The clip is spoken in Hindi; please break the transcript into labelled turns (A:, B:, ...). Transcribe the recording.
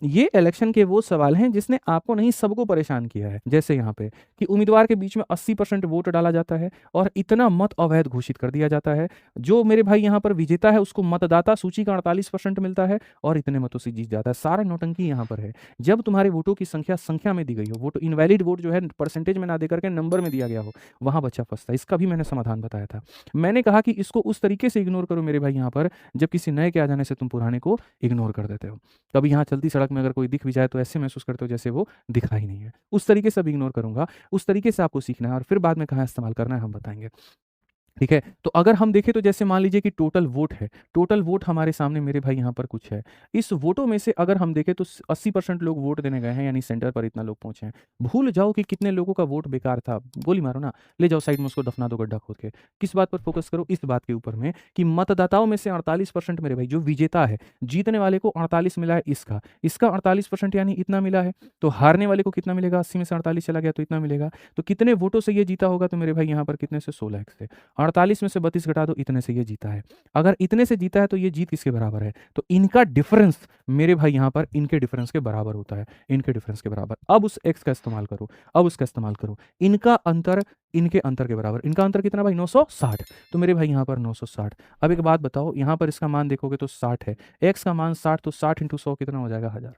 A: ये इलेक्शन के वो सवाल हैं जिसने आपको नहीं सबको परेशान किया है। जैसे यहाँ पे कि उम्मीदवार के बीच में 80% वोट डाला जाता है और इतना मत अवैध घोषित कर दिया जाता है। जो मेरे भाई यहाँ पर विजेता है उसको मतदाता सूची का 48% मिलता है और इतने मतों से जीत जाता है। सारा नौटंकी यहाँ पर है। जब तुम्हारे वोटों की संख्या में दी गई हो, वोट इनवैलिड वोट जो है परसेंटेज में ना देकर के नंबर में दिया गया हो, वहां बच्चा फंसता है। इसका भी मैंने समाधान बताया था। मैंने कहा कि इसको उस तरीके से इग्नोर करो मेरे भाई यहाँ पर, जब किसी नए के आ जाने से तुम पुराने को इग्नोर कर देते हो। कभी यहाँ चलती सड़क में अगर कोई दिख भी जाए तो ऐसे महसूस करते हो जैसे वो दिखा ही नहीं है। उस तरीके से अब इग्नोर करूंगा। उस तरीके से आपको सीखना है और फिर बाद में कहाँ इस्तेमाल करना है हम बताएंगे। ठीक है, तो अगर हम देखें तो जैसे मान लीजिए कि टोटल वोट है, टोटल वोट हमारे सामने मेरे भाई यहाँ पर कुछ है। इस वोटों में से अगर हम देखें तो 80% लोग वोट देने गए हैं, यानी सेंटर पर इतना लोग पहुंचे हैं। भूल जाओ कि कितने लोगों का वोट बेकार था, गोली मारो ना, ले जाओ साइड में उसको दफना दो गड्ढा खोद के। किस बात पर फोकस करो? इस बात के ऊपर में कि मतदाताओं में से 48% मेरे भाई जो विजेता है, जीतने वाले को 48 मिला है, इसका इसका 48% यानी इतना मिला है। तो हारने वाले को कितना मिलेगा? 80 में से 48 चला गया तो इतना मिलेगा। तो कितने वोटों से ये जीता होगा? तो मेरे भाई यहाँ पर कितने से? 16 से। 48 में से 32 घटा दो, इतने से ये जीता है। अगर इतने से जीता है तो ये जीत किसके बराबर है? तो इनका डिफरेंस मेरे भाई यहाँ पर इनके डिफरेंस के बराबर होता है, इनके डिफरेंस के बराबर। अब उस एक्स का इस्तेमाल करो, अब उसका इस्तेमाल करो। इनका अंतर इनके अंतर के बराबर। इनका अंतर कितना भाई? 960। तो मेरे भाई यहाँ पर 960। अब एक बात बताओ, यहाँ पर इसका मान देखोगे तो 60 है, एक्स का मान 60, तो 60 × 100 कितना हो जाएगा? 1000।